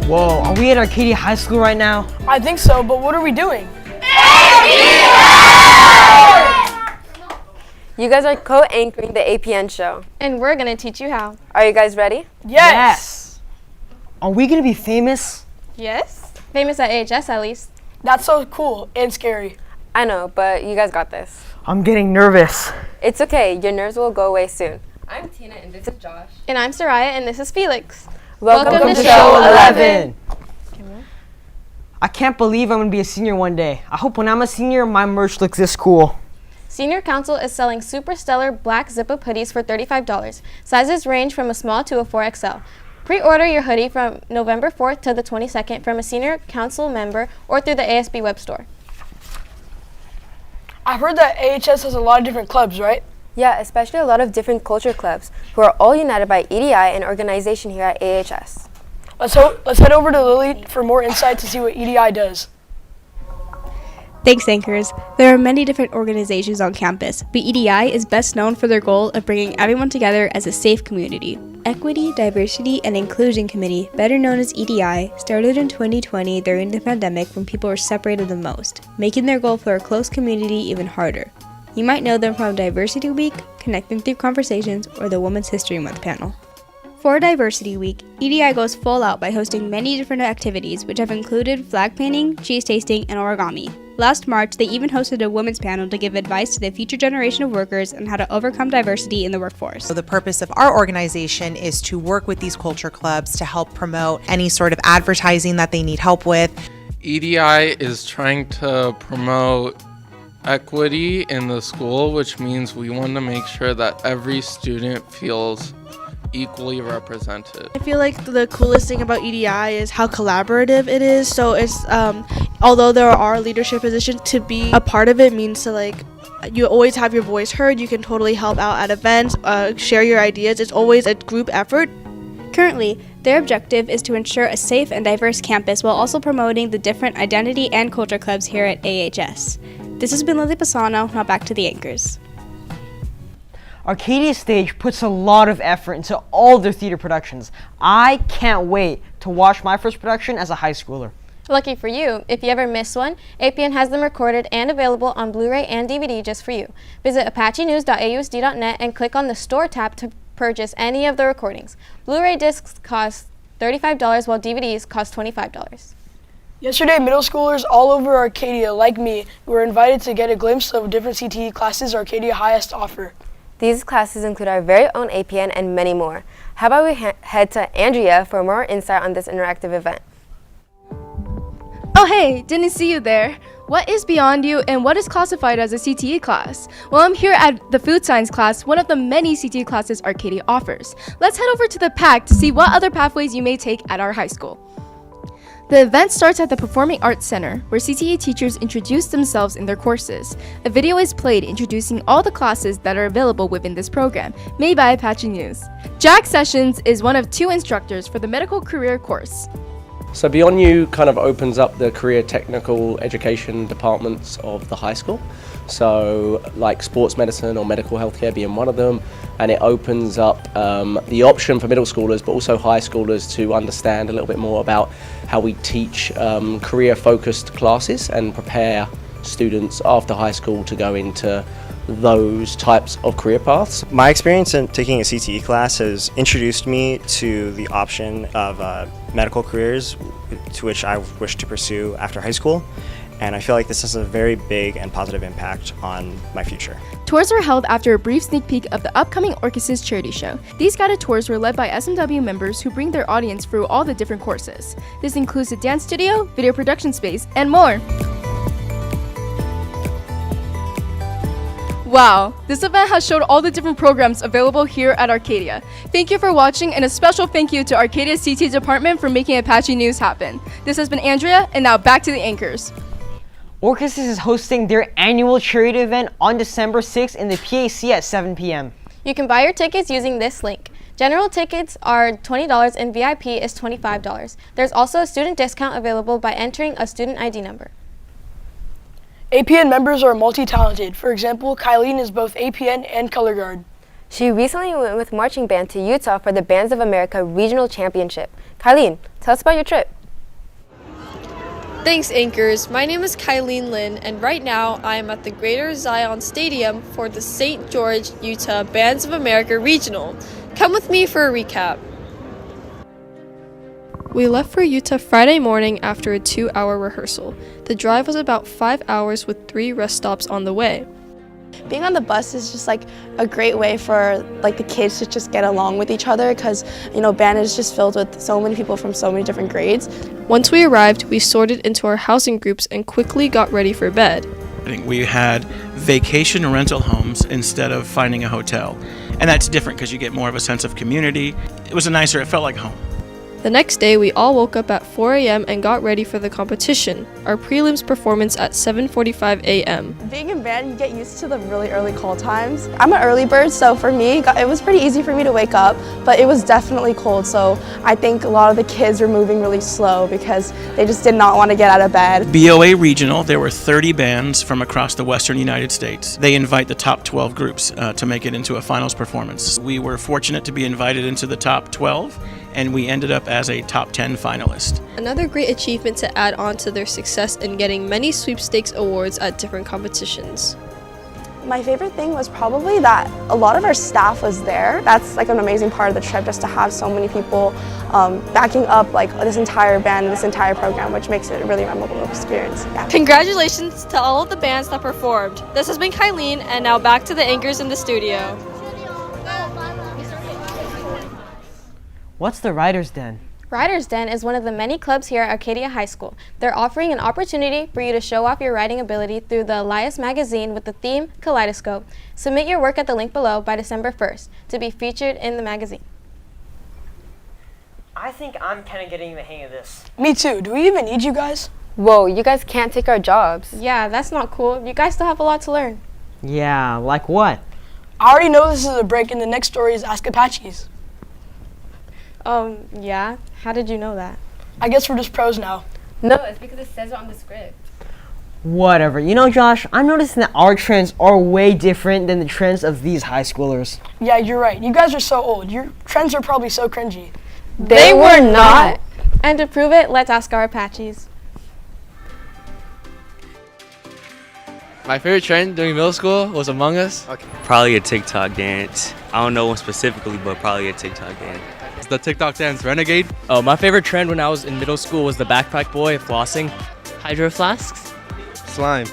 Whoa, are we at Arcadia High School right now? I think so, but what are we doing? You guys are co-anchoring the APN show. And we're gonna teach you how. Are you guys ready? Yes. Are we gonna be famous? Yes. Famous at AHS at least. That's so cool and scary. I know, but you guys got this. I'm getting nervous. It's okay, your nerves will go away soon. I'm Tina and this is Josh. And I'm Sariah and this is Felix. Welcome to Show 11. I can't believe I'm gonna be a senior one day. I hope when I'm a senior, my merch looks this cool. Senior Council is selling super stellar black zip-up hoodies for $35. Sizes range from a small to a 4XL. Pre-order your hoodie from November 4th to the 22nd from a Senior Council member or through the ASB web store. I've heard that AHS has a lot of different clubs, right? Yeah, especially a lot of different culture clubs who are all united by EDI, an organization here at AHS. Let's head over to Lily for more insight to see what EDI does. Thanks, anchors. There are many different organizations on campus, but EDI is best known for their goal of bringing everyone together as a safe community. Equity, Diversity, and Inclusion Committee, better known as EDI, started in 2020 during the pandemic when people were separated the most, making their goal for a close community even harder. You might know them from Diversity Week, Connecting Through Conversations, or the Women's History Month panel. For Diversity Week, EDI goes full out by hosting many different activities which have included flag painting, cheese tasting, and origami. Last March, they even hosted a women's panel to give advice to the future generation of workers on how to overcome diversity in the workforce. So the purpose of our organization is to work with these culture clubs to help promote any sort of advertising that they need help with. EDI is trying to promote equity in the school, which means we want to make sure that every student feels equally represented. I feel like the coolest thing about EDI is how collaborative it is. So it's although there are leadership positions, to be a part of it means to you always have your voice heard. You can totally help out at events, share your ideas. It's always a group effort. Currently, their objective is to ensure a safe and diverse campus while also promoting the different identity and culture clubs here at AHS. This has been Lily Pisano. Now back to the anchors. Arcadia Stage puts a lot of effort into all their theater productions. I can't wait to watch my first production as a high schooler. Lucky for you, if you ever miss one, APN has them recorded and available on Blu-ray and DVD just for you. Visit apachenews.ausd.net and click on the Store tab to purchase any of the recordings. Blu-ray discs cost $35 while DVDs cost $25. Yesterday, middle schoolers all over Arcadia, like me, were invited to get a glimpse of different CTE classes Arcadia High has to offer. These classes include our very own APN and many more. How about we head to Andrea for more insight on this interactive event. Oh hey, didn't see you there. What is Beyond You and what is classified as a CTE class? Well, I'm here at the food science class, one of the many CTE classes Arcadia offers. Let's head over to the PAC to see what other pathways you may take at our high school. The event starts at the Performing Arts Center, where CTE teachers introduce themselves in their courses. A video is played introducing all the classes that are available within this program, made by Apache News. Jack Sessions is one of 2 instructors for the medical career course. So Beyond You kind of opens up the career technical education departments of the high school. So like sports medicine or medical healthcare being one of them. And it opens up the option for middle schoolers, but also high schoolers to understand a little bit more about how we teach career-focused classes and prepare students after high school to go into those types of career paths. My experience in taking a CTE class has introduced me to the option of medical careers to which I wish to pursue after high school. And I feel like this has a very big and positive impact on my future. Tours were held after a brief sneak peek of the upcoming Orchesis charity show. These guided tours were led by SMW members who bring their audience through all the different courses. This includes a dance studio, video production space, and more. Wow, this event has showed all the different programs available here at Arcadia. Thank you for watching, and a special thank you to Arcadia's CT department for making Apache News happen. This has been Andrea, and now back to the anchors. Orchesis is hosting their annual charity event on December 6th in the PAC at 7 p.m. You can buy your tickets using this link. General tickets are $20 and VIP is $25. There's also a student discount available by entering a student ID number. APN members are multi-talented. For example, Kyleen is both APN and color guard. She recently went with marching band to Utah for the Bands of America Regional Championship. Kyleen, tell us about your trip. Thanks, anchors. My name is Kyleen Lin, and right now I am at the Greater Zion Stadium for the St. George, Utah Bands of America Regional. Come with me for a recap. We left for Utah Friday morning after a 2-hour rehearsal. The drive was about 5 hours with 3 rest stops on the way. Being on the bus is just like a great way for like the kids to just get along with each other because, you know, band is just filled with so many people from so many different grades. Once we arrived, we sorted into our housing groups and quickly got ready for bed. I think we had vacation rental homes instead of finding a hotel. And that's different because you get more of a sense of community. It felt like home. The next day, we all woke up at 4 a.m. and got ready for the competition, our prelims performance at 7:45 a.m. Being in band, you get used to the really early call times. I'm an early bird, so for me, it was pretty easy for me to wake up, but it was definitely cold, so I think a lot of the kids were moving really slow because they just did not want to get out of bed. BOA Regional, there were 30 bands from across the western United States. They invite the top 12 groups to make it into a finals performance. We were fortunate to be invited into the top 12, and we ended up as a top 10 finalist. Another great achievement to add on to their success in getting many sweepstakes awards at different competitions. My favorite thing was probably that a lot of our staff was there. That's like an amazing part of the trip, just to have so many people backing up like this entire band, this entire program, which makes it a really memorable experience. Yeah. Congratulations to all of the bands that performed. This has been Kyleen, and now back to the anchors in the studio. What's the Writer's Den? Writer's Den is one of the many clubs here at Arcadia High School. They're offering an opportunity for you to show off your writing ability through the Elias magazine with the theme Kaleidoscope. Submit your work at the link below by December 1st to be featured in the magazine. I think I'm kind of getting the hang of this. Me too. Do we even need you guys? Whoa, you guys can't take our jobs. Yeah, that's not cool. You guys still have a lot to learn. Yeah, like what? I already know this is a break, and the next story is Ask Apaches. Yeah? How did you know that? I guess we're just pros now. No, it's because it says it on the script. Whatever. You know, Josh, I'm noticing that our trends are way different than the trends of these high schoolers. Yeah, you're right. You guys are so old. Your trends are probably so cringy. They were not. And to prove it, let's ask our Apaches. My favorite trend during middle school was Among Us. Probably a TikTok dance. I don't know one specifically, but probably a TikTok dance. It's the TikTok dance Renegade. Oh, my favorite trend when I was in middle school was the backpack boy flossing. Hydro flasks. Slime.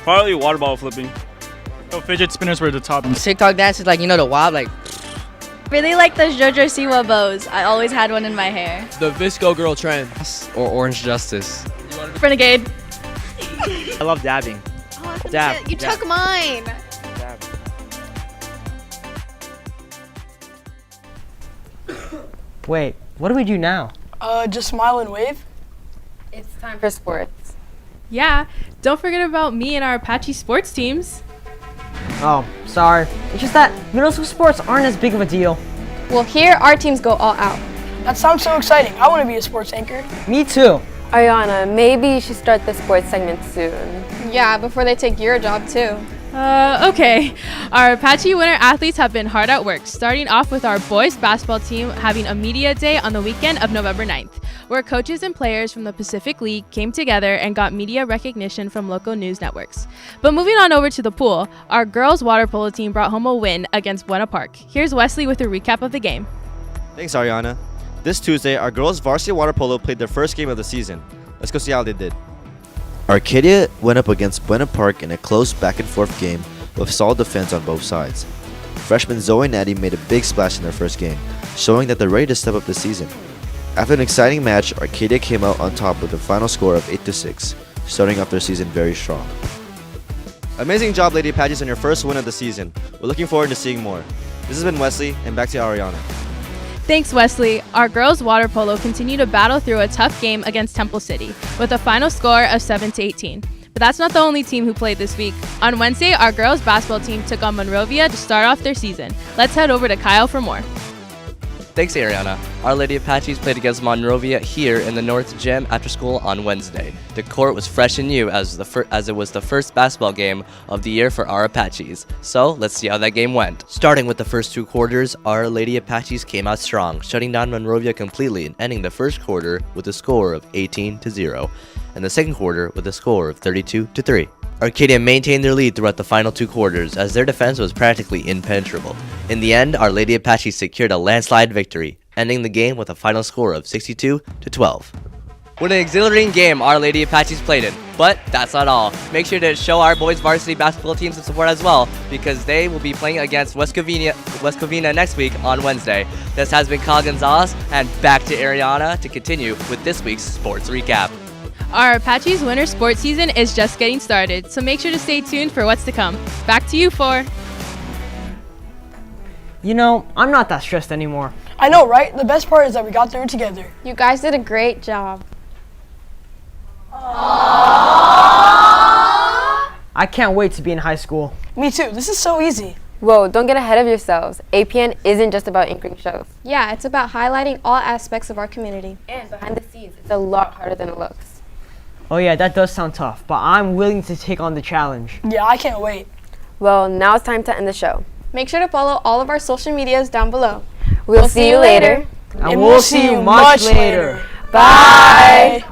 Probably water bottle flipping. Oh, fidget spinners were the top. TikTok dance is like, you know, the wild, like. Really like those JoJo Siwa bows. I always had one in my hair. The Visco girl trend. Or Orange Justice. Renegade. I love dabbing. Oh, Dab. You took mine. Dab. Wait, what do we do now? Just smile and wave. It's time for sports. Yeah, don't forget about me and our Apache sports teams. Oh, sorry. It's just that middle school sports aren't as big of a deal. Well, here our teams go all out. That sounds so exciting. I want to be a sports anchor. Me too. Ariana, maybe you should start the sports segment soon. Yeah, before they take your job too. Okay. Our Apache winter athletes have been hard at work, starting off with our boys basketball team having a media day on the weekend of November 9th, where coaches and players from the Pacific League came together and got media recognition from local news networks. But moving on over to the pool, our girls water polo team brought home a win against Buena Park. Here's Wesley with a recap of the game. Thanks, Ariana. This Tuesday, our girls varsity water polo played their first game of the season. Let's go see how they did. Arcadia went up against Buena Park in a close back-and-forth game with solid defense on both sides. Freshman Zoe and Addie made a big splash in their first game, showing that they're ready to step up this season. After an exciting match, Arcadia came out on top with a final score of 8-6, starting off their season very strong. Amazing job, Lady Apaches, on your first win of the season. We're looking forward to seeing more. This has been Wesley, and back to Ariana. Thanks, Wesley. Our girls water polo continue to battle through a tough game against Temple City with a final score of 7-18. But that's not the only team who played this week. On Wednesday, our girls basketball team took on Monrovia to start off their season. Let's head over to Kyle for more. Thanks, Ariana. Our Lady Apaches played against Monrovia here in the North Gym after school on Wednesday. The court was fresh and new as it was the first basketball game of the year for our Apaches. So let's see how that game went. Starting with the first 2 quarters, our Lady Apaches came out strong, shutting down Monrovia completely and ending the first quarter with a score of 18-0, and the second quarter with a score of 32-3. Arcadia maintained their lead throughout the final 2 quarters as their defense was practically impenetrable. In the end, our Lady Apaches secured a landslide victory, ending the game with a final score of 62-12. What an exhilarating game our Lady Apaches played in. But that's not all. Make sure to show our boys varsity basketball team some support as well, because they will be playing against West Covina next week on Wednesday. This has been Kyle Gonzalez, and back to Ariana to continue with this week's sports recap. Our Apaches winter sports season is just getting started, so make sure to stay tuned for what's to come. Back to you, 4. You know, I'm not that stressed anymore. I know, right? The best part is that we got through it together. You guys did a great job. I can't wait to be in high school. Me too. This is so easy. Whoa, don't get ahead of yourselves. APN isn't just about anchoring shows. Yeah, it's about highlighting all aspects of our community. And behind the scenes, it's a lot harder than it looks. Oh yeah, that does sound tough, but I'm willing to take on the challenge. Yeah, I can't wait. Well, now it's time to end the show. Make sure to follow all of our social medias down below. We'll see you later. And we'll see you much later. Bye!